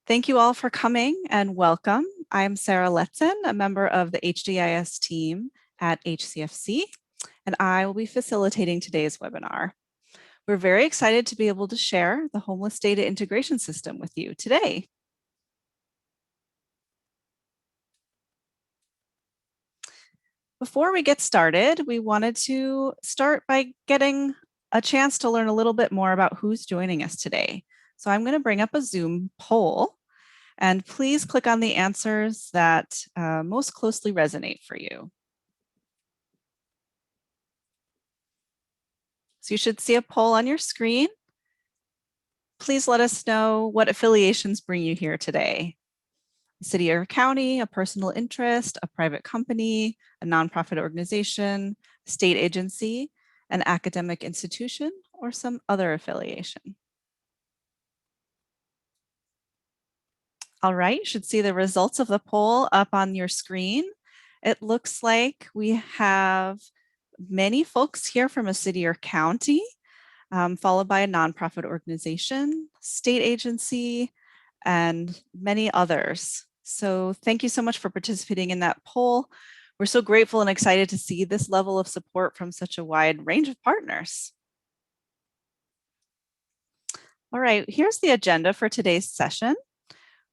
Thank you all for coming and welcome. I'm Sarah Letzen, a member of the HDIS team at HCFC, and I will be facilitating today's webinar. We're very excited to be able to share the Homeless Data Integration System with you today. Before we get started, we wanted to start by getting a chance to learn a little bit more about who's joining us today. So I'm going to bring up a Zoom poll, and please click on the answers that most closely resonate for you. So you should see a poll on your screen. Please let us know what affiliations bring you here today. A city or county, a personal interest, a private company, a nonprofit organization, a state agency, an academic institution, or some other affiliation. All right, you should see the results of the poll up on your screen. It looks like we have many folks here from a city or county, followed by a nonprofit organization, state agency, and many others. So thank you so much for participating in that poll. We're so grateful and excited to see this level of support from such a wide range of partners. All right, here's the agenda for today's session.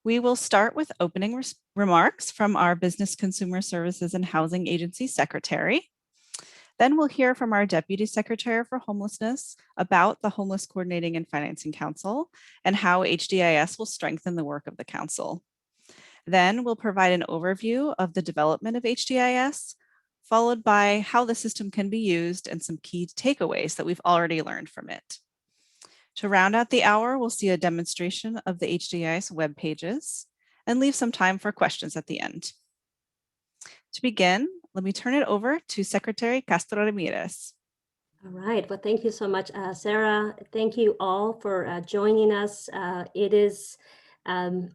We will start with opening remarks from our Business Consumer Services and Housing Agency Secretary. Then we'll hear from our Deputy Secretary for Homelessness about the Homeless Coordinating and Financing Council and how HDIS will strengthen the work of the Council. Then we'll provide an overview of the development of HDIS, followed by how the system can be used and some key takeaways that we've already learned from it. To round out the hour, we'll see a demonstration of the HDIS web pages and leave some time for questions at the end. To begin, let me turn it over to Secretary Castro Ramírez. All right. Well, thank you so much, Sarah. Thank you all for joining us. It is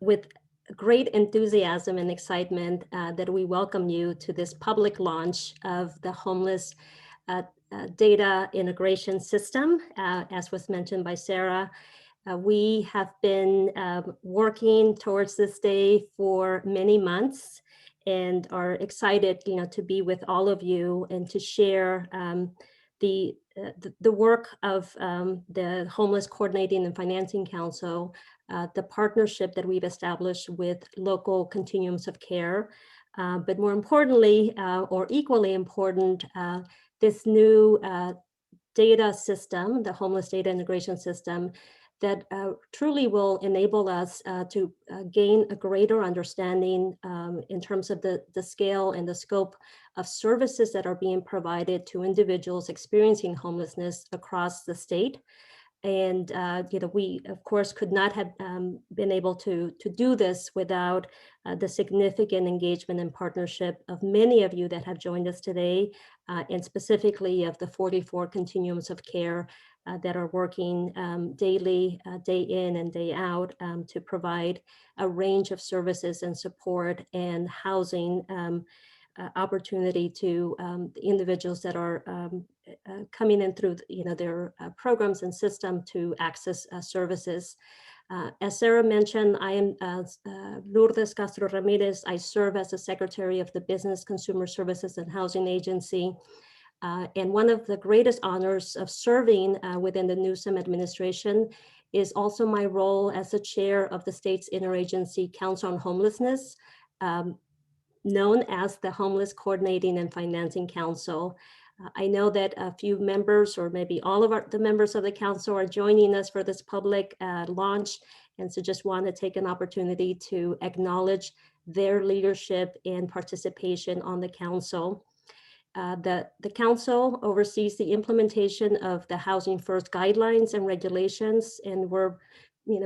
with great enthusiasm and excitement that we welcome you to this public launch of the Homeless Data Integration System. As was mentioned by Sarah, we have been working towards this day for many months and are excited, to be with all of you and to share the work of the Homeless Coordinating and Financing Council, the partnership that we've established with local continuums of care, but more importantly, or equally important, this new data system, the Homeless Data Integration System, that truly will enable us to gain a greater understanding in terms of the scale and the scope of services that are being provided to individuals experiencing homelessness across the state. And we, of course, could not have been able to do this without the significant engagement and partnership of many of you that have joined us today, and specifically of the 44 continuums of care that are working daily, day in and day out, to provide a range of services and support and housing opportunity to the individuals that are coming in through their programs and system to access services. As Sarah mentioned, I am Lourdes Castro Ramírez. I serve as the Secretary of the Business Consumer Services and Housing Agency. And one of the greatest honors of serving within the Newsom administration is also my role as the chair of the state's Interagency Council on Homelessness, known as the Homeless Coordinating and Financing Council. I know that a few members, or maybe all of the members of the council, are joining us for this public launch, and so just want to take an opportunity to acknowledge their leadership and participation on the council. The council oversees the implementation of the Housing First guidelines and regulations, and we're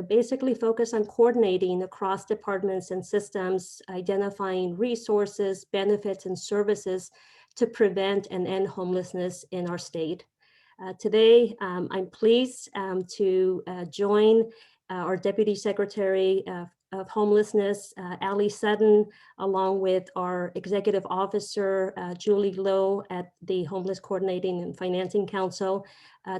basically focused on coordinating across departments and systems, identifying resources, benefits, and services to prevent and end homelessness in our state. Today, I'm pleased to join our Deputy Secretary Homelessness, Ali Sutton, along with our executive officer, Julie Lowe at the Homeless Coordinating and Financing Council,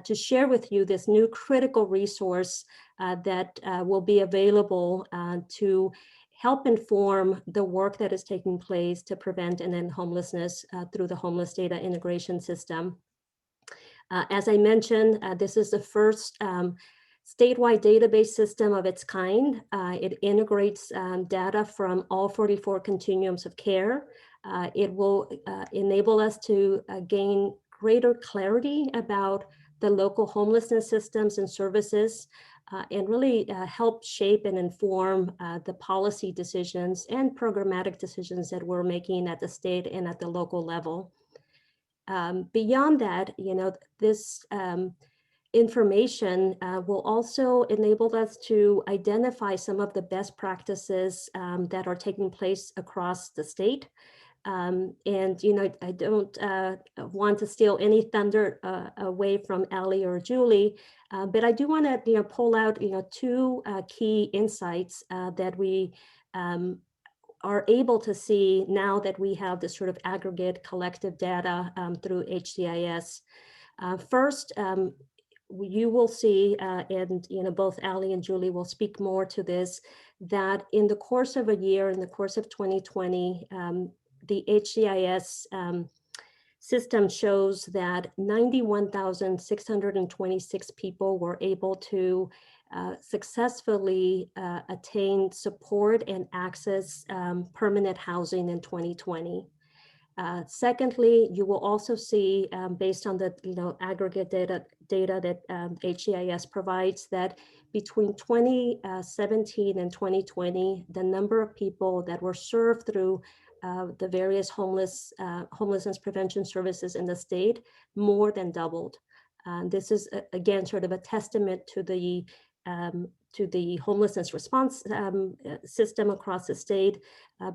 to share with you this new critical resource that will be available to help inform the work that is taking place to prevent and end homelessness through the homeless data integration system. As I mentioned, this is the first statewide database system of its kind. It integrates data from all 44 continuums of care. It will enable us to gain greater clarity about the local homelessness systems and services, and really help shape and inform the policy decisions and programmatic decisions that we're making at the state and at the local level. Beyond that, this information will also enable us to identify some of the best practices that are taking place across the state. And, I don't want to steal any thunder away from Ali or Julie, but I do want to, pull out, two key insights that we are able to see now that we have this sort of aggregate collective data through HDIS. First, you will see, and both Ali and Julie will speak more to this, that in the course of a year, in the course of 2020, the HDIS system shows that 91,626 people were able to successfully attain support and access permanent housing in 2020. Secondly, you will also see, based on the aggregate data that HDIS provides, that between 2017 and 2020, the number of people that were served through the various homelessness prevention services in the state more than doubled. This is again sort of a testament to the homelessness response system across the state,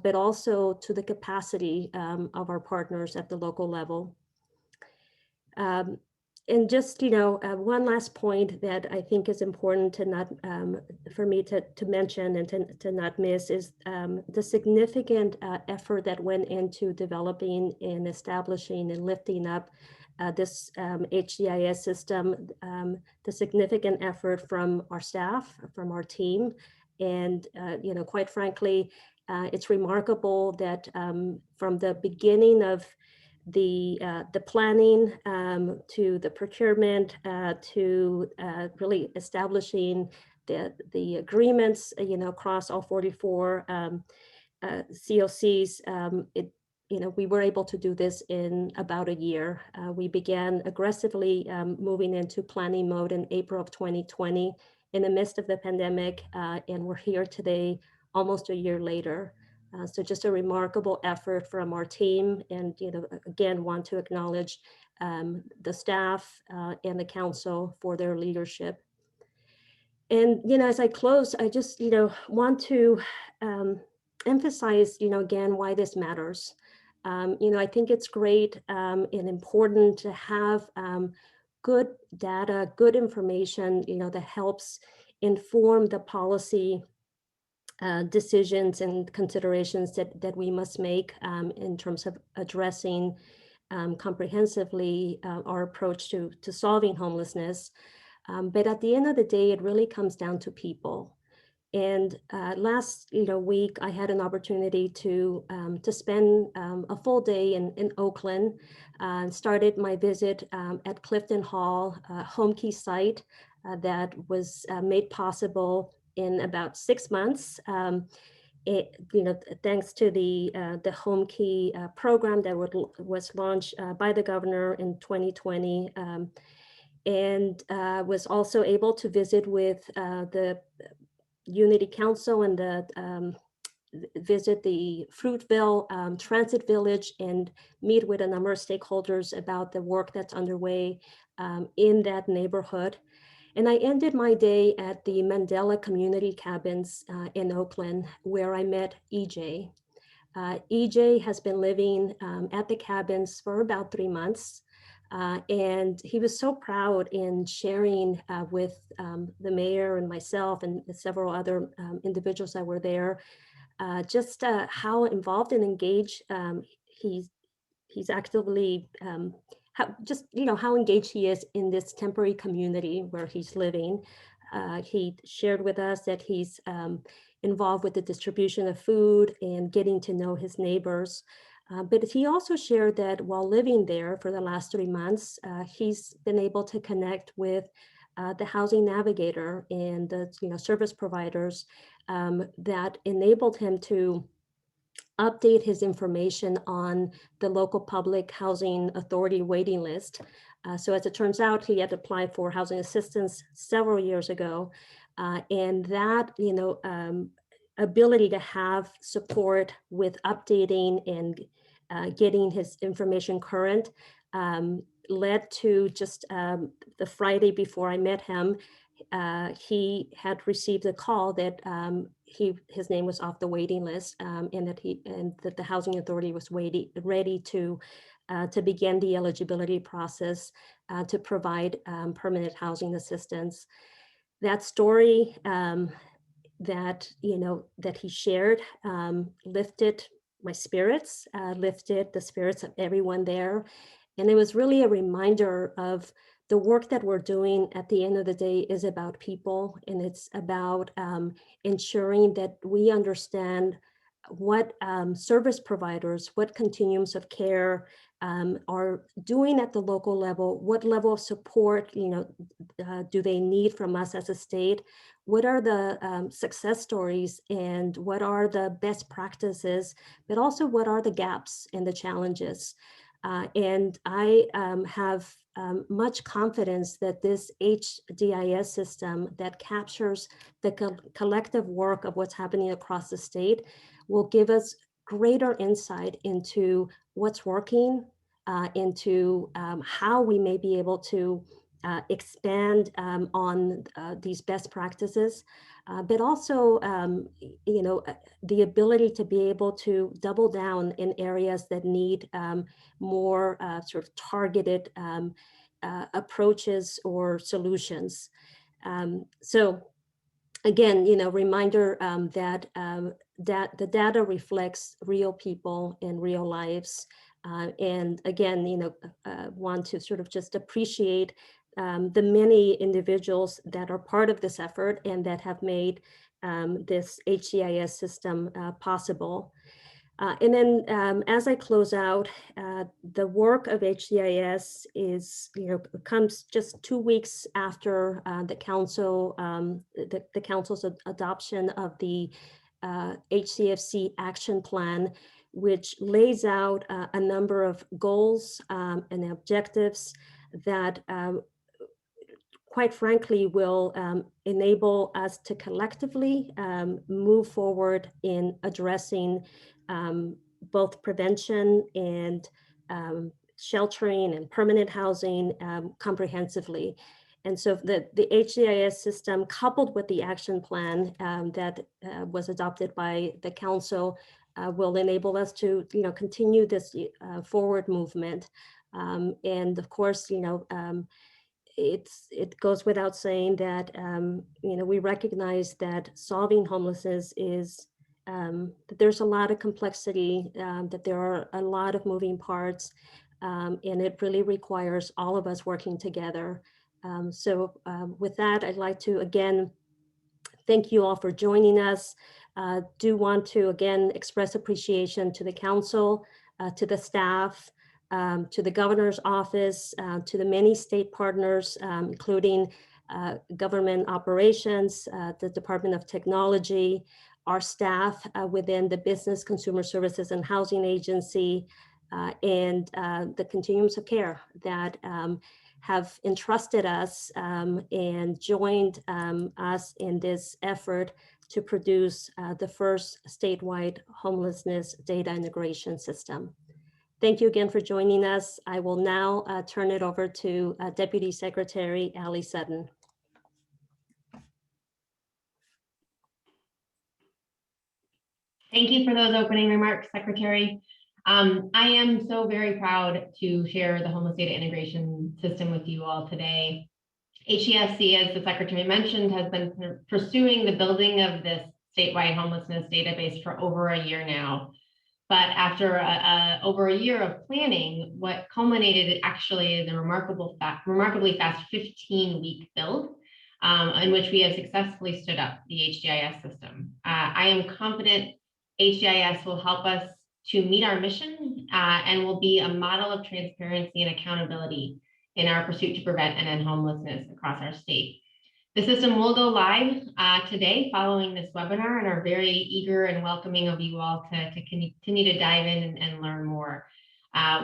but also to the capacity of our partners at the local level. And just, one last point that I think is important to not, for me to mention and to not miss is the significant effort that went into developing and establishing and lifting up this HDIS system, the significant effort from our staff, from our team. And, quite frankly, it's remarkable that from the beginning of the planning to the procurement to really establishing the agreements, across all 44 COCs, we were able to do this in about a year. We began aggressively moving into planning mode in April of 2020 in the midst of the pandemic, and we're here today, almost a year later. So just a remarkable effort from our team, and again, want to acknowledge the staff and the council for their leadership. And as I close, I just want to emphasize again why this matters. I think it's great and important to have good data, good information, that helps inform the policy decisions and considerations that we must make in terms of addressing comprehensively our approach to solving homelessness. But at the end of the day, it really comes down to people. And last week, I had an opportunity to spend a full day in Oakland. Started my visit at Clifton Hall, a home key site that was made possible in about 6 months. Thanks to the Home Key program that was launched by the governor in 2020, and was also able to visit with the Unity Council and visit the Fruitville Transit Village and meet with a number of stakeholders about the work that's underway in that neighborhood. And I ended my day at the Mandela Community Cabins in Oakland, where I met EJ. EJ has been living at the cabins for about 3 months. And he was so proud in sharing with the mayor and myself and several other individuals that were there, just how involved and engaged he's actively, how engaged he is in this temporary community where he's living. He shared with us that he's involved with the distribution of food and getting to know his neighbors. But he also shared that while living there for the last 3 months, he's been able to connect with the housing navigator and the service providers that enabled him to update his information on the local public housing authority waiting list. So as it turns out, he had applied for housing assistance several years ago. And that, ability to have support with updating and getting his information current led to just the Friday before I met him, he had received a call that his name was off the waiting list, and that the housing authority was ready to begin the eligibility process to provide permanent housing assistance. That story that he shared lifted my spirits, lifted the spirits of everyone there, and it was really a reminder of the work that we're doing at the end of the day is about people, and it's about ensuring that we understand what service providers, what continuums of care are doing at the local level, what level of support do they need from us as a state, what are the success stories, and what are the best practices, but also what are the gaps and the challenges. And I have much confidence that this HDIS system that captures the collective work of what's happening across the state will give us greater insight into what's working, into how we may be able to expand on these best practices, but also, the ability to be able to double down in areas that need more sort of targeted approaches or solutions. So again, reminder that the data reflects real people and real lives. And again, want to sort of just appreciate the many individuals that are part of this effort and that have made this HDIS system possible. And then as I close out, the work of HDIS comes just 2 weeks after the council, the council's adoption of the HCFC action plan, which lays out a number of goals and objectives that quite frankly, will enable us to collectively move forward in addressing both prevention and sheltering and permanent housing comprehensively. And so the HDIS system, coupled with the action plan that was adopted by the council, will enable us to continue this forward movement. And of course, it goes without saying that we recognize that solving homelessness is that there's a lot of complexity, that there are a lot of moving parts, and it really requires all of us working together. So with that, I'd like to again thank you all for joining us. Do want to again express appreciation to the council, to the staff, to the governor's office, to the many state partners, including government operations, the Department of Technology, our staff within the Business, Consumer Services and Housing Agency, and the continuums of care that have entrusted us and joined us in this effort to produce the first statewide homelessness data integration system. Thank you again for joining us. I will now turn it over to Deputy Secretary Ali Sutton. Thank you for those opening remarks, Secretary. I am so very proud to share the homeless data integration system with you all today. HDIS, as the Secretary mentioned, has been pursuing the building of this statewide homelessness database for over a year now. But after over a year of planning, what culminated actually is a remarkably fast 15-week build in which we have successfully stood up the HDIS system. I am confident HDIS will help us to meet our mission and will be a model of transparency and accountability in our pursuit to prevent and end homelessness across our state. The system will go live today following this webinar, and are very eager and welcoming of you all to continue to dive in and learn more.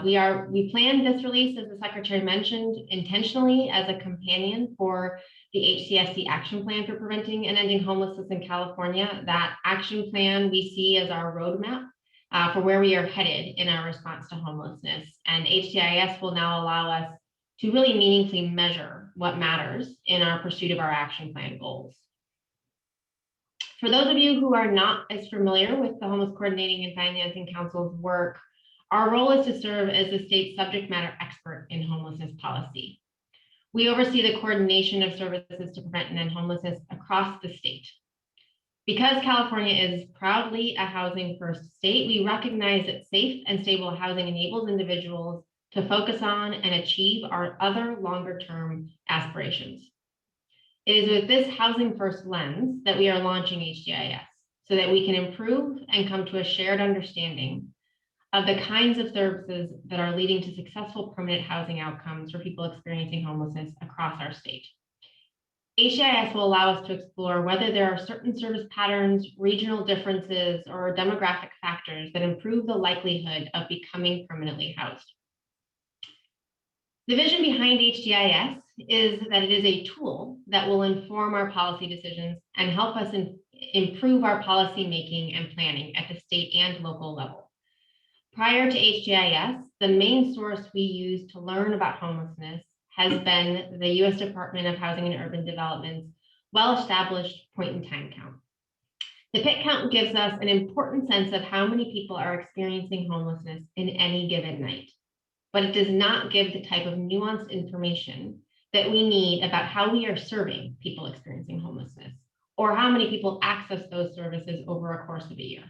We planned this release, as the Secretary mentioned, intentionally as a companion for the HCSC action plan for preventing and ending homelessness in California. That action plan we see as our roadmap for where we are headed in our response to homelessness. And HDIS will now allow us to really meaningfully measure what matters in our pursuit of our action plan goals. For those of you who are not as familiar with the Homeless Coordinating and Financing Council's work, our role is to serve as the state's subject matter expert in homelessness policy. We oversee the coordination of services to prevent and end homelessness across the state. Because California is proudly a housing first state, we recognize that safe and stable housing enables individuals to focus on and achieve our other longer term aspirations. It is with this housing first lens that we are launching HDIS so that we can improve and come to a shared understanding of the kinds of services that are leading to successful permanent housing outcomes for people experiencing homelessness across our state. HDIS will allow us to explore whether there are certain service patterns, regional differences, or demographic factors that improve the likelihood of becoming permanently housed. The vision behind HDIS is that it is a tool that will inform our policy decisions and help us improve our policy making and planning at the state and local level. Prior to HDIS, the main source we use to learn about homelessness has been the U.S. Department of Housing and Urban Development's well-established point-in-time count. The PIT count gives us an important sense of how many people are experiencing homelessness in any given night, but it does not give the type of nuanced information that we need about how we are serving people experiencing homelessness, or how many people access those services over a course of a year.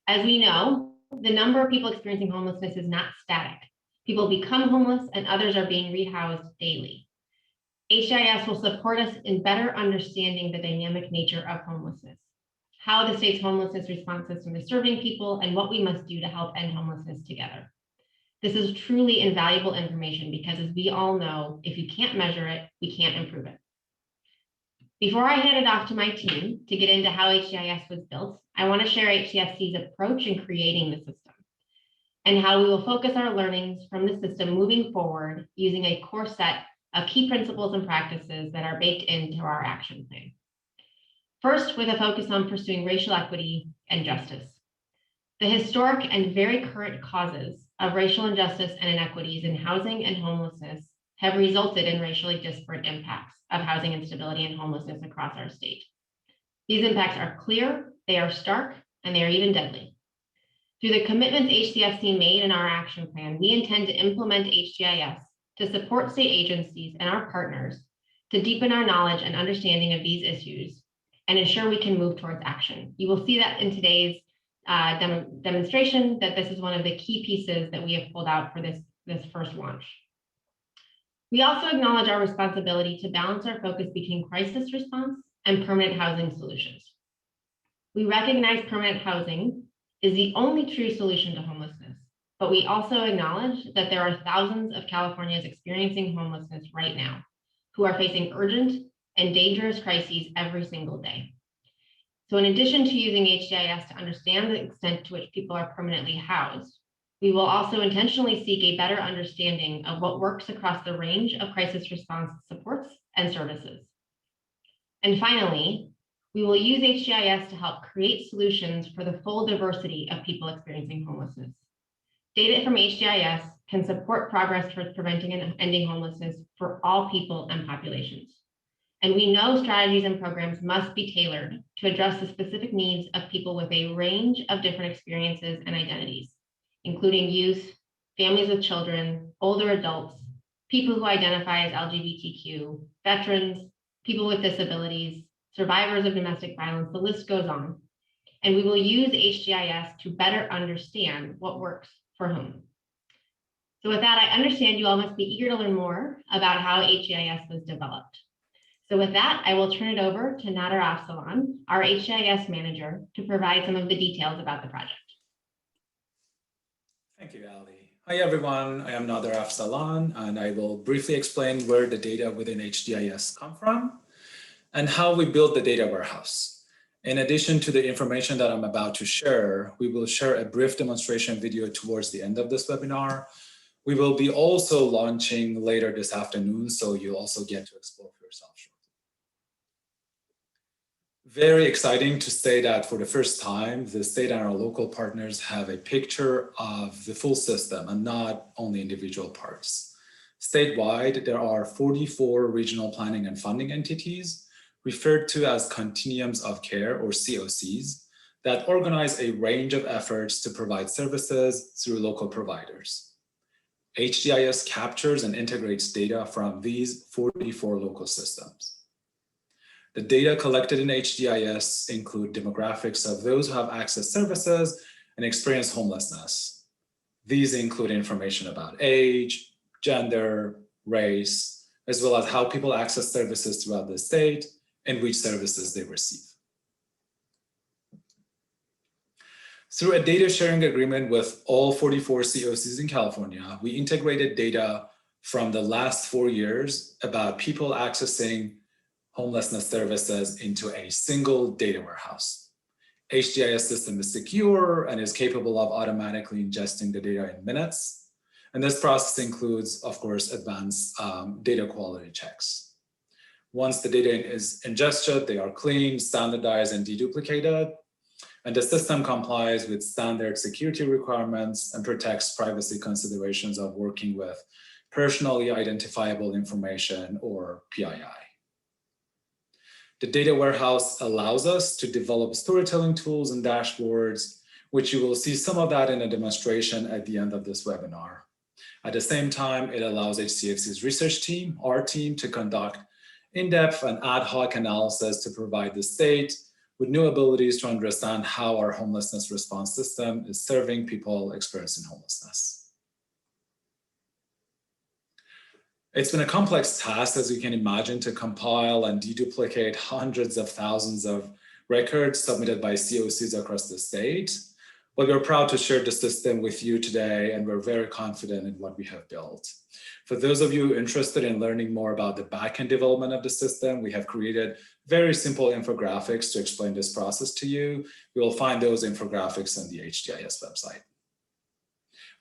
As we know, the number of people experiencing homelessness is not static. People become homeless and others are being rehoused daily. HDIS will support us in better understanding the dynamic nature of homelessness, how the state's homelessness response system is serving people, and what we must do to help end homelessness together. This is truly invaluable information because, as we all know, if you can't measure it, we can't improve it. Before I hand it off to my team to get into how HDIS was built, I want to share HCSC's approach in creating the system and how we will focus our learnings from the system moving forward using a core set of key principles and practices that are baked into our action plan. First, with a focus on pursuing racial equity and justice. The historic and very current causes of racial injustice and inequities in housing and homelessness have resulted in racially disparate impacts of housing instability and homelessness across our state. These impacts are clear, they are stark, and they are even deadly. Through the commitments HCSC made in our action plan, we intend to implement HDIS to support state agencies and our partners to deepen our knowledge and understanding of these issues and ensure we can move towards action. You will see that in today's demonstration that this is one of the key pieces that we have pulled out for this first launch. We also acknowledge our responsibility to balance our focus between crisis response and permanent housing solutions. We recognize permanent housing is the only true solution to homelessness, but we also acknowledge that there are thousands of Californians experiencing homelessness right now who are facing urgent and dangerous crises every single day. So in addition to using HDIS to understand the extent to which people are permanently housed, we will also intentionally seek a better understanding of what works across the range of crisis response supports and services. And finally, we will use HDIS to help create solutions for the full diversity of people experiencing homelessness. Data from HDIS can support progress towards preventing and ending homelessness for all people and populations. And we know strategies and programs must be tailored to address the specific needs of people with a range of different experiences and identities, including youth, families with children, older adults, people who identify as LGBTQ, veterans, people with disabilities, survivors of domestic violence, the list goes on. And we will use HDIS to better understand what works for whom. So with that, I understand you all must be eager to learn more about how HDIS was developed. So with that, I will turn it over to Nader Afzalan, our HDIS manager, to provide some of the details about the project. Thank you, Ali. Hi, everyone. I am Nader Afzalan, and I will briefly explain where the data within HDIS come from and how we build the data warehouse. In addition to the information that I'm about to share, we will share a brief demonstration video towards the end of this webinar. We will be also launching later this afternoon, so you'll also get to explore for yourself shortly. Very exciting to say that for the first time, the state and our local partners have a picture of the full system and not only individual parts. Statewide, there are 44 regional planning and funding entities referred to as continuums of care, or COCs, that organize a range of efforts to provide services through local providers. HDIS captures and integrates data from these 44 local systems. The data collected in HDIS include demographics of those who have access services and experience homelessness. These include information about age, gender, race, as well as how people access services throughout the state and which services they receive. Through a data sharing agreement with all 44 COCs in California, we integrated data from the last 4 years about people accessing homelessness services into a single data warehouse. HDIS system is secure and is capable of automatically ingesting the data in minutes. And this process includes, of course, advanced data quality checks. Once the data is ingested, they are cleaned, standardized, and deduplicated. And the system complies with standard security requirements and protects privacy considerations of working with personally identifiable information, or PII. The data warehouse allows us to develop storytelling tools and dashboards, which you will see some of that in a demonstration at the end of this webinar. At the same time, it allows HCFC's research team, our team, to conduct in-depth and ad hoc analysis to provide the state with new abilities to understand how our homelessness response system is serving people experiencing homelessness. It's been a complex task, as you can imagine, to compile and deduplicate hundreds of thousands of records submitted by COCs across the state. But we're proud to share the system with you today, and we're very confident in what we have built. For those of you interested in learning more about the backend development of the system, we have created very simple infographics to explain this process to you. You will find those infographics on the HDIS website.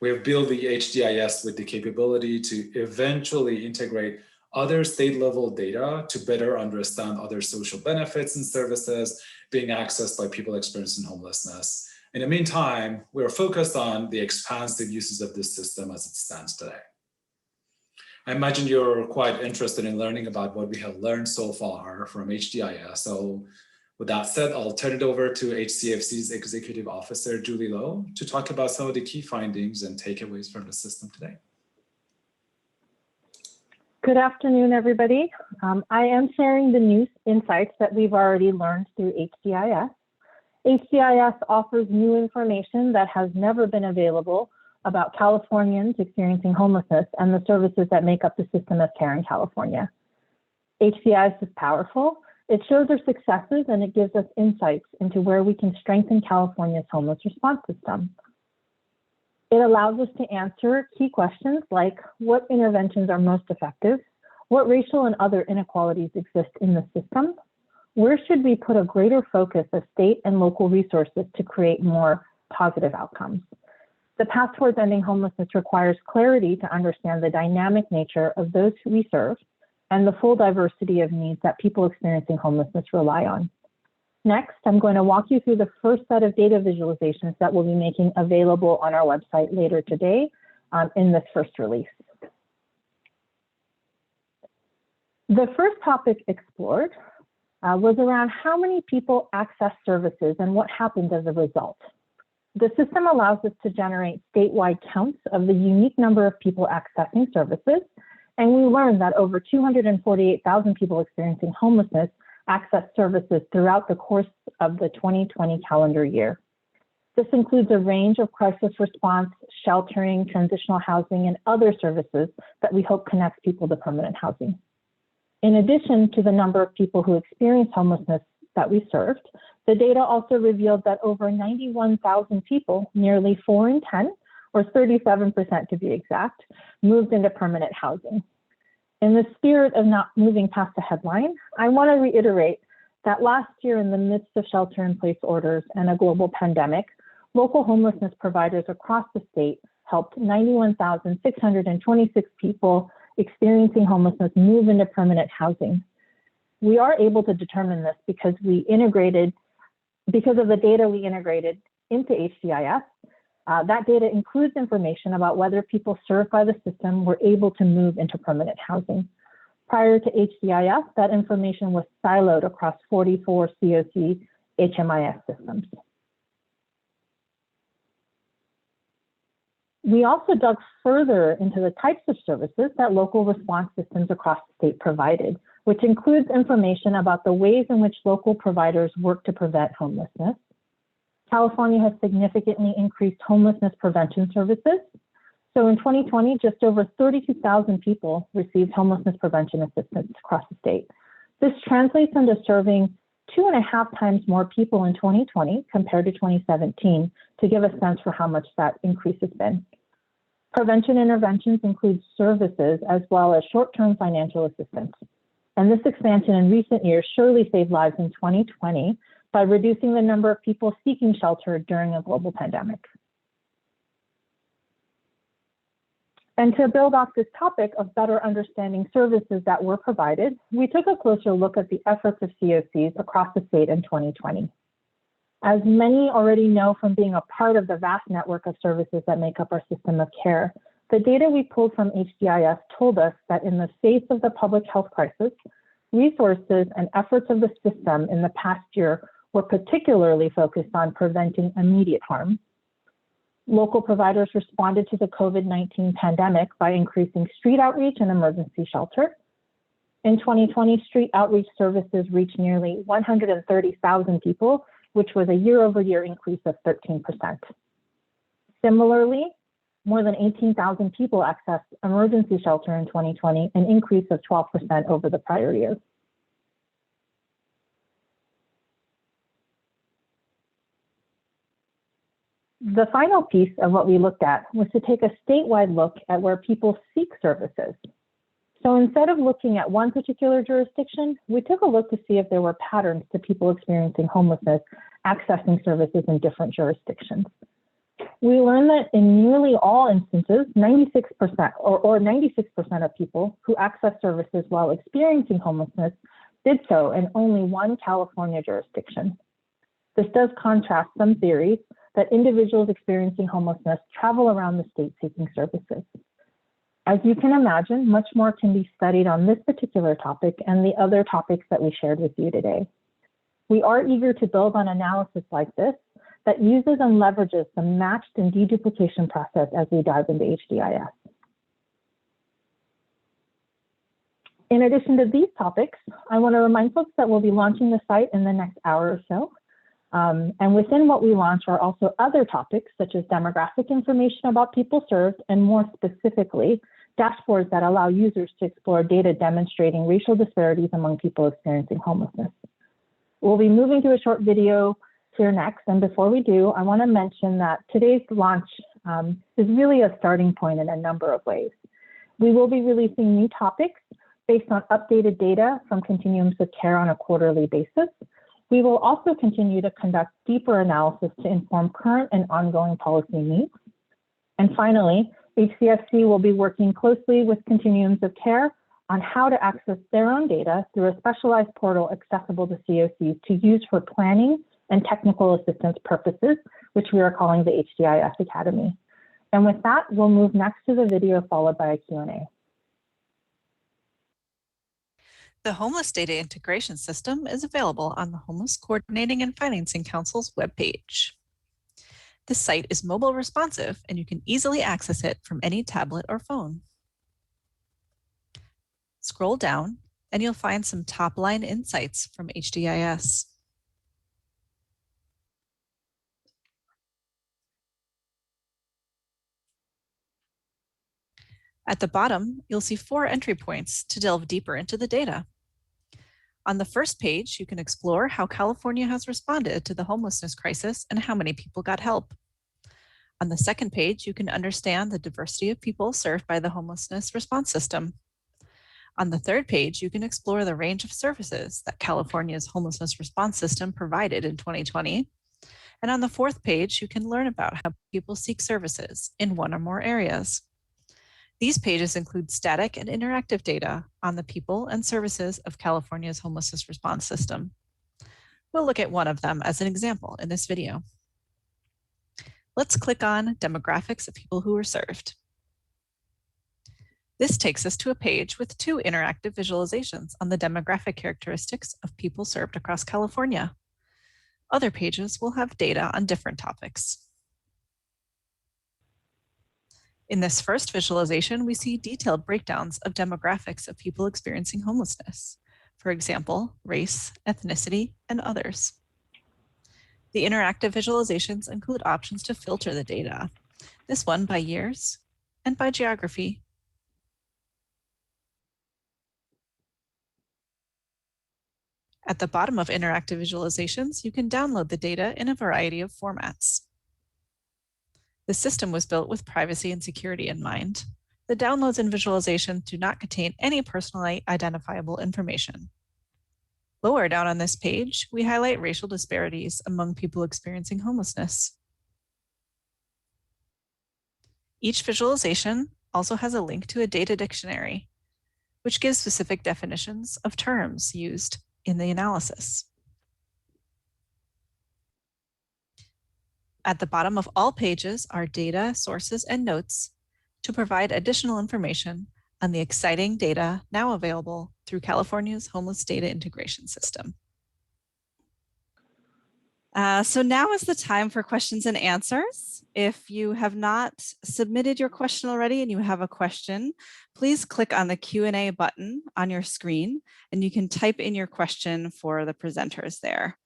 We have built the HDIS with the capability to eventually integrate other state-level data to better understand other social benefits and services being accessed by people experiencing homelessness. In the meantime, we are focused on the expansive uses of this system as it stands today. I imagine you're quite interested in learning about what we have learned so far from HDIS. So with that said, I'll turn it over to HCFC's Executive Officer, Julie Lowe, to talk about some of the key findings and takeaways from the system today. Good afternoon, everybody. I am sharing the new insights that we've already learned through HDIS. HDIS offers new information that has never been available about Californians experiencing homelessness and the services that make up the system of care in California. HDIS is powerful. It shows our successes and it gives us insights into where we can strengthen California's homeless response system. It allows us to answer key questions like what interventions are most effective, what racial and other inequalities exist in the system, where should we put a greater focus of state and local resources to create more positive outcomes. The path towards ending homelessness requires clarity to understand the dynamic nature of those who we serve and the full diversity of needs that people experiencing homelessness rely on. Next, I'm going to walk you through the first set of data visualizations that we'll be making available on our website later today in this first release. The first topic explored was around how many people access services and what happens as a result. The system allows us to generate statewide counts of the unique number of people accessing services, and we learned that over 248,000 people experiencing homelessness access services throughout the course of the 2020 calendar year. This includes a range of crisis response, sheltering, transitional housing, and other services that we hope connects people to permanent housing. In addition to the number of people who experience homelessness that we served, the data also revealed that over 91,000 people, nearly 4 in 10, or 37% to be exact, moved into permanent housing. In the spirit of not moving past the headline, I want to reiterate that last year, in the midst of shelter-in-place orders and a global pandemic, local homelessness providers across the state helped 91,626 people experiencing homelessness move into permanent housing. We are able to determine this because of the data we integrated into HDIS. That data includes information about whether people served by the system were able to move into permanent housing. Prior to HDIS, that information was siloed across 44 COC HMIS systems. We also dug further into the types of services that local response systems across the state provided, which includes information about the ways in which local providers work to prevent homelessness. California has significantly increased homelessness prevention services. So in 2020, just over 32,000 people received homelessness prevention assistance across the state. This translates into serving 2.5 times more people in 2020 compared to 2017, to give a sense for how much that increase has been. Prevention interventions include services as well as short-term financial assistance. And this expansion in recent years surely saved lives in 2020 by reducing the number of people seeking shelter during a global pandemic. And to build off this topic of better understanding services that were provided, we took a closer look at the efforts of COCs across the state in 2020. As many already know from being a part of the vast network of services that make up our system of care, the data we pulled from HDIS told us that in the face of the public health crisis, resources and efforts of the system in the past year were particularly focused on preventing immediate harm. Local providers responded to the COVID-19 pandemic by increasing street outreach and emergency shelter. In 2020, street outreach services reached nearly 130,000 people, which was a year-over-year increase of 13%. Similarly, more than 18,000 people accessed emergency shelter in 2020, an increase of 12% over the prior year. The final piece of what we looked at was to take a statewide look at where people seek services. So instead of looking at one particular jurisdiction, we took a look to see if there were patterns to people experiencing homelessness accessing services in different jurisdictions. We learned that in nearly all instances, 96% or 96% of people who access services while experiencing homelessness did so in only one California jurisdiction. This does contrast some theories that individuals experiencing homelessness travel around the state seeking services. As you can imagine, much more can be studied on this particular topic and the other topics that we shared with you today. We are eager to build on analysis like this that uses and leverages the matched and deduplication process as we dive into HDIS. In addition to these topics, I want to remind folks that we'll be launching the site in the next hour or so. And within what we launch are also other topics such as demographic information about people served, and more specifically, dashboards that allow users to explore data demonstrating racial disparities among people experiencing homelessness. We'll be moving to a short video here next. And before we do, I want to mention that today's launch is really a starting point in a number of ways. We will be releasing new topics based on updated data from continuums of care on a quarterly basis. We will also continue to conduct deeper analysis to inform current and ongoing policy needs. And finally, HCSC will be working closely with continuums of care on how to access their own data through a specialized portal accessible to COCs to use for planning and technical assistance purposes, which we are calling the HDIS Academy. And with that, we'll move next to the video followed by a Q&A. The Homeless Data Integration System is available on the Homeless Coordinating and Financing Council's webpage. This site is mobile responsive and you can easily access it from any tablet or phone. Scroll down and you'll find some top-line insights from HDIS. At the bottom, you'll see 4 entry points to delve deeper into the data. On the first page, you can explore how California has responded to the homelessness crisis and how many people got help. On the second page, you can understand the diversity of people served by the homelessness response system. On the third page, you can explore the range of services that California's homelessness response system provided in 2020. And on the fourth page, you can learn about how people seek services in one or more areas. These pages include static and interactive data on the people and services of California's homelessness response system. We'll look at one of them as an example in this video. Let's click on demographics of people who were served. This takes us to a page with 2 interactive visualizations on the demographic characteristics of people served across California. Other pages will have data on different topics. In this first visualization, we see detailed breakdowns of demographics of people experiencing homelessness. For example, race, ethnicity, and others. The interactive visualizations include options to filter the data, this one by years and by geography. At the bottom of interactive visualizations, you can download the data in a variety of formats. The system was built with privacy and security in mind. The downloads and visualizations do not contain any personally identifiable information. Lower down on this page, we highlight racial disparities among people experiencing homelessness. Each visualization also has a link to a data dictionary, which gives specific definitions of terms used in the analysis. At the bottom of all pages are data, sources, and notes to provide additional information on the exciting data now available through California's Homeless Data Integration System. So now is the time for questions and answers. If you have not submitted your question already and you have a question, please click on the Q&A button on your screen and you can type in your question for the presenters there.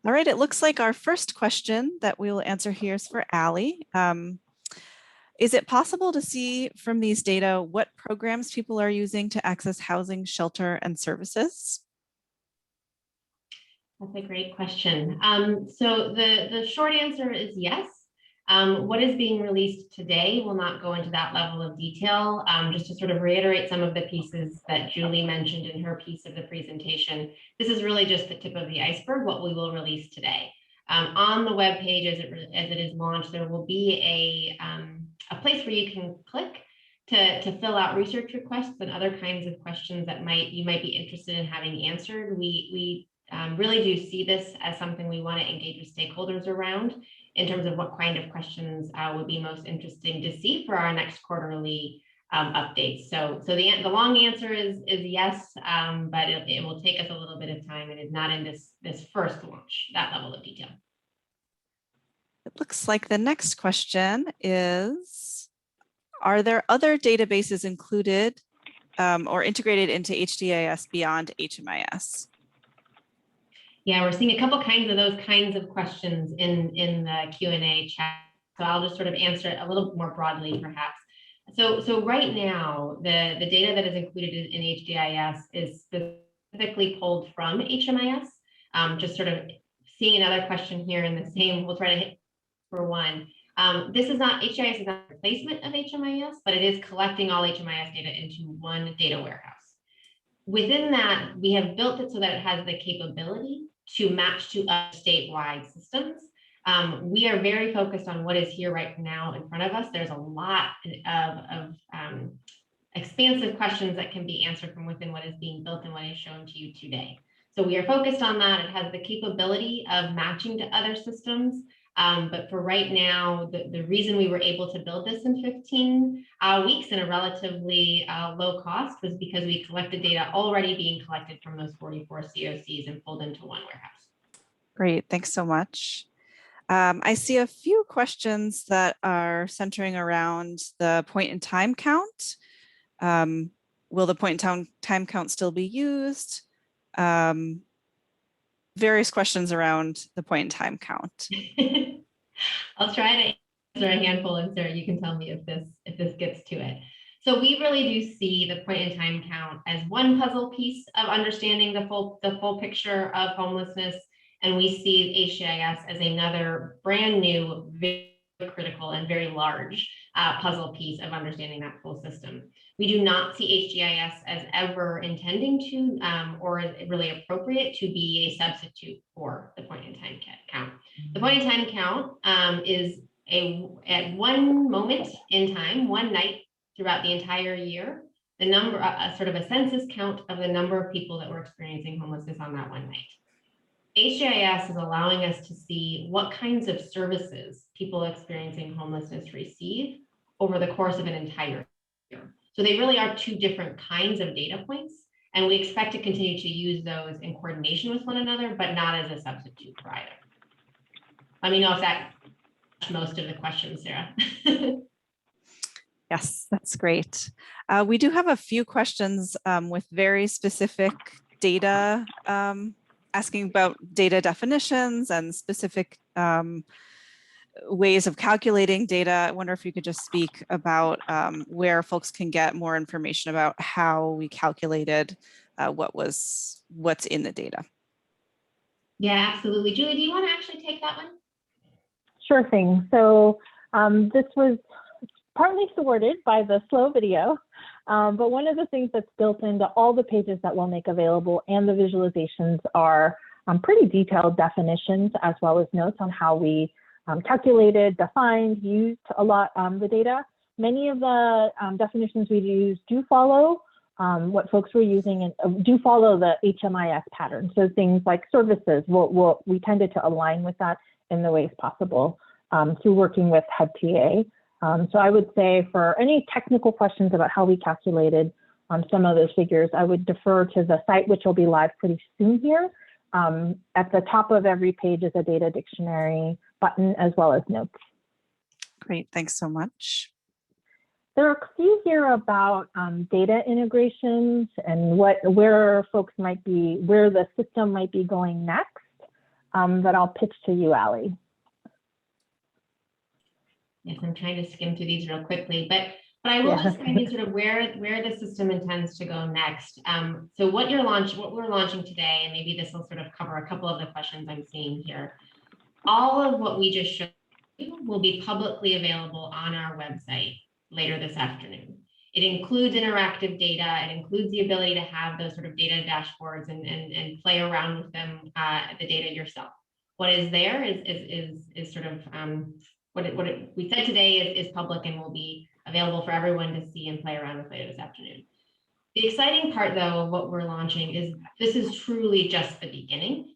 All right, it looks like our first question that we will answer here is for Allie. Is it possible to see from these data what programs people are using to access housing, shelter, and services? That's a great question. So the short answer is yes. What is being released today will not go into that level of detail. Just to sort of reiterate some of the pieces that Julie mentioned in her piece of the presentation, this is really just the tip of the iceberg, what we will release today. On the web page, as it is launched, there will be a place where you can click to fill out research requests and other kinds of questions that you might be interested in having answered. We really do see this as something we want to engage with stakeholders around in terms of what kind of questions would be most interesting to see for our next quarterly updates. So the long answer is yes, but it will take us a little bit of time and is not in this first launch, that level of detail. It looks like the next question is, are there other databases included or integrated into HDIS beyond HMIS? Yeah, we're seeing a couple kinds of questions in the Q&A chat. So I'll just sort of answer it a little more broadly, perhaps. So right now, the data that is included in HDIS is specifically pulled from HMIS. Just sort of seeing another question here in the same, we'll try to hit for one. HDIS is not a replacement of HMIS, but it is collecting all HMIS data into one data warehouse. Within that, we have built it so that it has the capability to match to other statewide systems. We are very focused on what is here right now in front of us. There's a lot of expansive questions that can be answered from within what is being built and what is shown to you today. So we are focused on that. It has the capability of matching to other systems. But for right now, the reason we were able to build this in 15 weeks in a relatively low cost was because we collected data already being collected from those 44 COCs and pulled into one warehouse. Great, thanks so much. I see a few questions that are centering around the point in time count. Will the point in time count still be used? Various questions around the point in time count. I'll try to answer a handful, and Sarah, you can tell me if this gets to it. So we really do see the point in time count as one puzzle piece of understanding the full picture of homelessness, and we see HDIS as another brand new, very critical and very large puzzle piece of understanding that full system. We do not see HDIS as ever intending to or really appropriate to be a substitute for the point in time count. The point in time count is at one moment in time, one night throughout the entire year, the number, sort of a census count of the number of people that were experiencing homelessness on that one night. HDIS is allowing us to see what kinds of services people experiencing homelessness receive over the course of an entire year. So they really are two different kinds of data points, and we expect to continue to use those in coordination with one another, but not as a substitute for either. Let me know if that most of the questions, Sarah. Yes, that's great. We do have a few questions with very specific data, asking about data definitions and specific ways of calculating data. I wonder if you could just speak about where folks can get more information about how we calculated what's in the data. Yeah, absolutely. Julie, do you want to actually take that one? Sure thing. So this was partly thwarted by the slow video, but one of the things that's built into all the pages that we'll make available and the visualizations are pretty detailed definitions, as well as notes on how we calculated, defined, used a lot the data. Many of the definitions we use do follow what folks were using and do follow the HMIS pattern. So things like services, we tended to align with that in the ways possible through working with HDIS. So I would say for any technical questions about how we calculated some of those figures, I would defer to the site, which will be live pretty soon here. At the top of every page is a data dictionary button, as well as notes. Great, thanks so much. There are a few here about data integrations and where folks might be, where the system might be going next, that I'll pitch to you, Allie. Yes, I'm trying to skim through these real quickly, but I will just kind of sort of where the system intends to go next. So what we're launching today, and maybe this will sort of cover a couple of the questions I'm seeing here. All of what we just showed you will be publicly available on our website later this afternoon. It includes interactive data. It includes the ability to have those sort of data dashboards and play around with them, the data yourself. What is there is sort of what we said today is public and will be available for everyone to see and play around with later this afternoon. The exciting part, though, of what we're launching is this is truly just the beginning.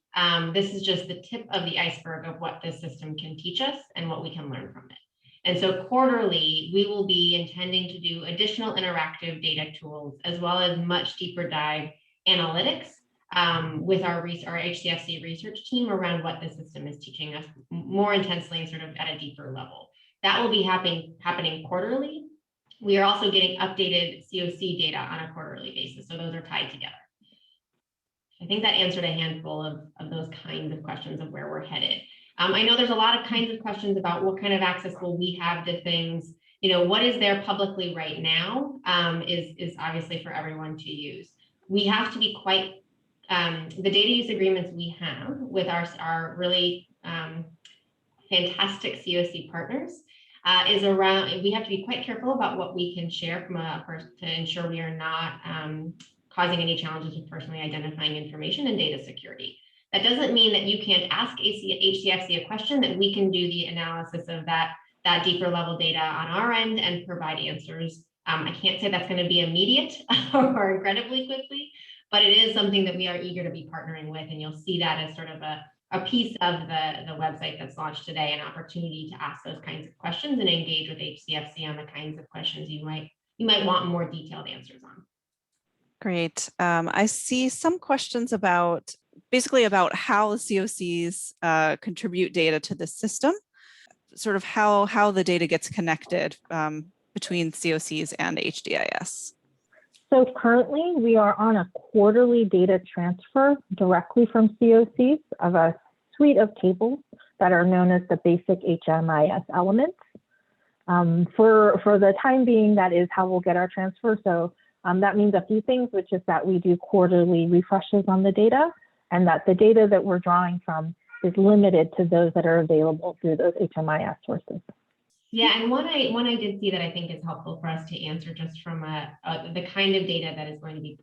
This is just the tip of the iceberg of what this system can teach us and what we can learn from it. And so quarterly, we will be intending to do additional interactive data tools, as well as much deeper dive analytics with our HCFC research team around what the system is teaching us more intensely and sort of at a deeper level. That will be happening quarterly. We are also getting updated COC data on a quarterly basis, so those are tied together. I think that answered a handful of those kinds of questions of where we're headed. I know there's a lot of kinds of questions about what kind of access will we have to things. You know, what is there publicly right now is obviously for everyone to use. We have to be quite, the data use agreements we have with our really fantastic COC partners is around, we have to be quite careful about what we can share from to ensure we are not causing any challenges with personally identifying information and data security. That doesn't mean that you can't ask HCFC a question, that we can do the analysis of that deeper level data on our end and provide answers. I can't say that's going to be immediate or incredibly quickly, but it is something that we are eager to be partnering with, and you'll see that as sort of a piece of the website that's launched today, an opportunity to ask those kinds of questions and engage with HCFC on the kinds of questions you might want more detailed answers on. Great. I see some questions about basically about how the COCs contribute data to the system, sort of how the data gets connected between COCs and HDIS. So currently we are on a quarterly data transfer directly from COCs of a suite of tables that are known as the basic HMIS elements. For the time being, that is how we'll get our transfer. So that means a few things, which is that we do quarterly refreshes on the data, and that the data that we're drawing from is limited to those that are available through those HMIS sources. Yeah, and one I did see that I think is helpful for us to answer just from the kind of data that is going to be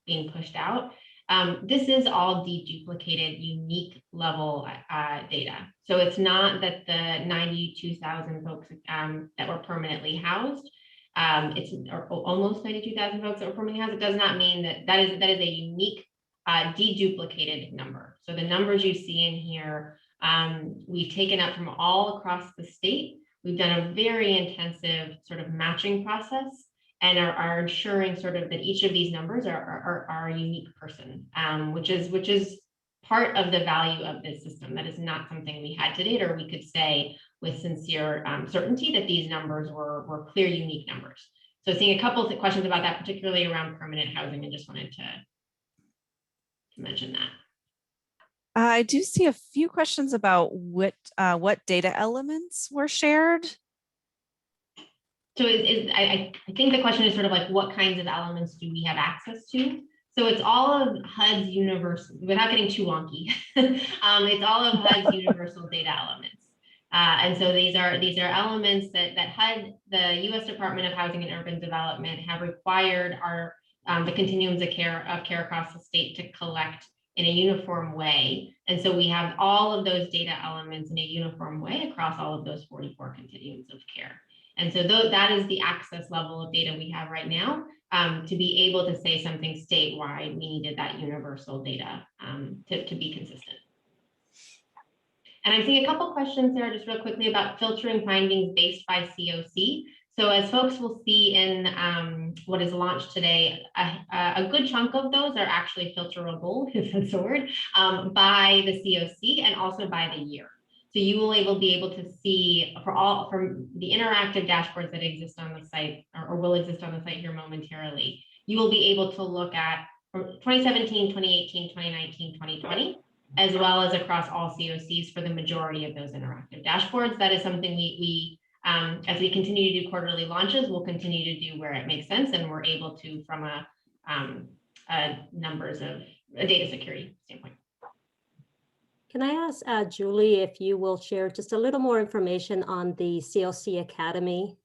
being pushed out. This is all deduplicated, unique level data. So it's not that the 92,000 folks that were permanently housed, or almost 92,000 folks that were permanently housed. It does not mean that is a unique deduplicated number. So the numbers you see in here, we've taken up from all across the state. We've done a very intensive sort of matching process and are ensuring sort of that each of these numbers are a unique person, which is part of the value of this system. That is not something we had to date, or we could say with sincere certainty that these numbers were clear, unique numbers. So seeing a couple of questions about that, particularly around permanent housing, and just wanted to mention that. I do see a few questions about what data elements were shared. So I think the question is sort of like, what kinds of elements do we have access to? So it's all of HUD's universal, without getting too wonky, it's all of HUD's universal data elements. And so these are elements that HUD, the U.S. Department of Housing and Urban Development, have required the continuums of care across the state to collect in a uniform way. And so we have all of those data elements in a uniform way across all of those 44 continuums of care. And so that is the access level of data we have right now. To be able to say something statewide, we needed that universal data to be consistent. And I'm seeing a couple questions there just real quickly about filtering findings based by COC. So as folks will see in what is launched today, a good chunk of those are actually filterable, if that's a word, by the COC and also by the year. So you will be able to see from the interactive dashboards that exist on the site or will exist on the site here momentarily, you will be able to look at 2017, 2018, 2019, 2020, as well as across all COCs for the majority of those interactive dashboards. That is something we as we continue to do quarterly launches, we'll continue to do where it makes sense, and we're able to from a numbers of a data security standpoint. Can I ask Julie if you will share just a little more information on the CLC Academy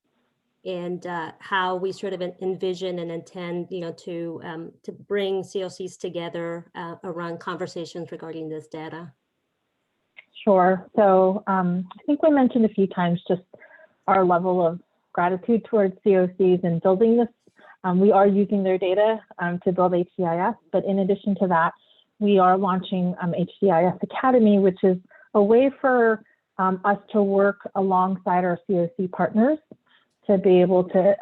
and how we sort of envision and intend, to bring CLCs together around conversations regarding this data? Sure. So I think we mentioned a few times just our level of gratitude towards COCs in building this. We are using their data to build HDIS, but in addition to that, we are launching HDIS Academy, which is a way for us to work alongside our COC partners to be able to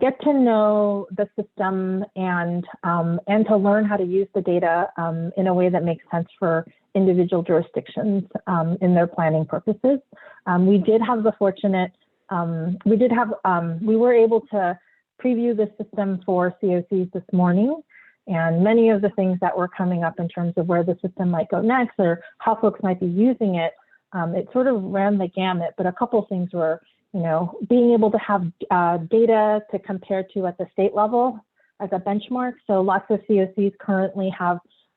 get to know the system and to learn how to use the data in a way that makes sense for individual jurisdictions in their planning purposes. We did have the fortunate, we were able to preview the system for COCs this morning. And many of the things that were coming up in terms of where the system might go next or how folks might be using it, it sort of ran the gamut. But a couple of things were, being able to have data to compare to at the state level as a benchmark. So lots of COCs currently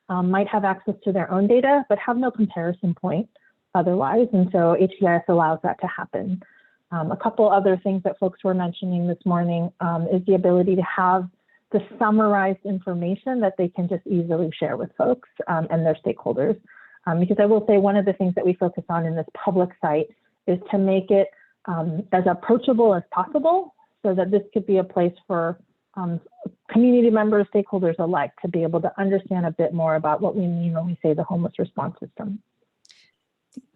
might have access to their own data, but have no comparison point otherwise. And so HDIS allows that to happen. A couple other things that folks were mentioning this morning is the ability to have the summarized information that they can just easily share with folks and their stakeholders. Because I will say one of the things that we focus on in this public site is to make it as approachable as possible so that this could be a place for community members, stakeholders alike to be able to understand a bit more about what we mean when we say the homeless response system.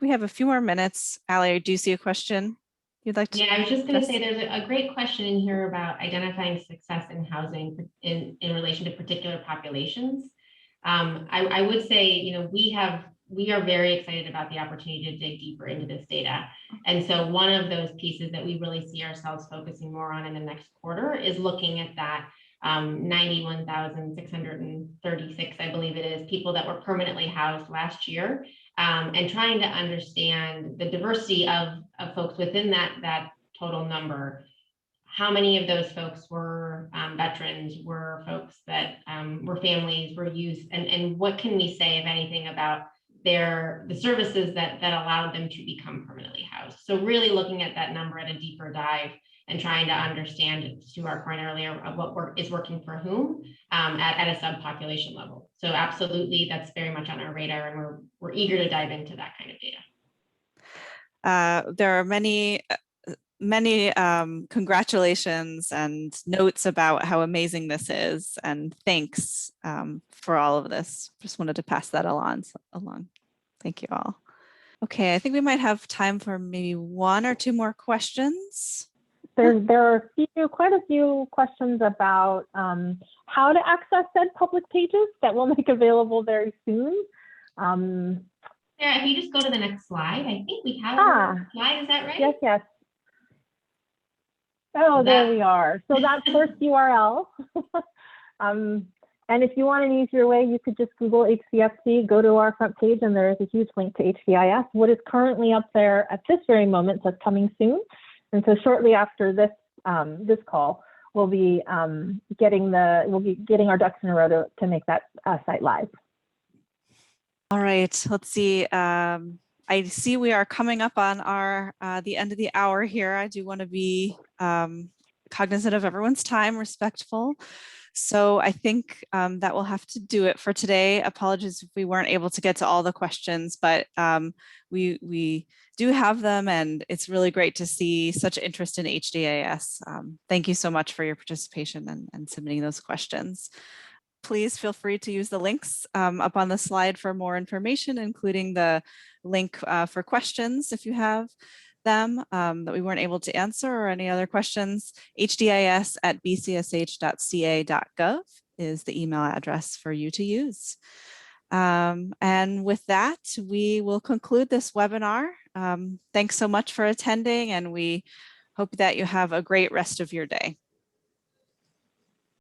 We have a few more minutes. Allie, do you see a question you'd like to? Yeah, I was just going to say there's a great question in here about identifying success in housing in relation to particular populations. I would say, we are very excited about the opportunity to dig deeper into this data. And so one of those pieces that we really see ourselves focusing more on in the next quarter is looking at that 91,636, I believe it is, people that were permanently housed last year, and trying to understand the diversity of folks within that total number. How many of those folks were veterans, were folks that were families, were youth, and what can we say, if anything, about the services that allowed them to become permanently housed? So really looking at that number at a deeper dive and trying to understand, to our point earlier, of what is working for whom at a subpopulation level. So absolutely, that's very much on our radar, and we're eager to dive into that kind of data. There are many congratulations and notes about how amazing this is, and thanks for all of this. Just wanted to pass that along. Thank you all. Okay, I think we might have time for maybe one or two more questions. There are quite a few questions about how to access said public pages that we'll make available very soon. Sarah, if you just go to the next slide, I think we have a slide, is that right? Yes. Oh, there we are. So that first URL. And if you want an easier way, you could just Google HCFC, go to our front page, and there is a huge link to HDIS. What is currently up there at this very moment, so it's coming soon. And so shortly after this this call, we'll be getting our ducks in a row to make that site live. All right, let's see. I see we are coming up on the end of the hour here. I do want to be cognizant of everyone's time, respectful. So I think that will have to do it for today. Apologies if we weren't able to get to all the questions, but we do have them, and it's really great to see such interest in HDIS. Thank you so much for your participation and submitting those questions. Please feel free to use the links up on the slide for more information, including the link for questions if you have them that we weren't able to answer, or any other questions. HDIS@bcsh.ca.gov is the email address for you to use. And with that, we will conclude this webinar. Thanks so much for attending, and we hope that you have a great rest of your day.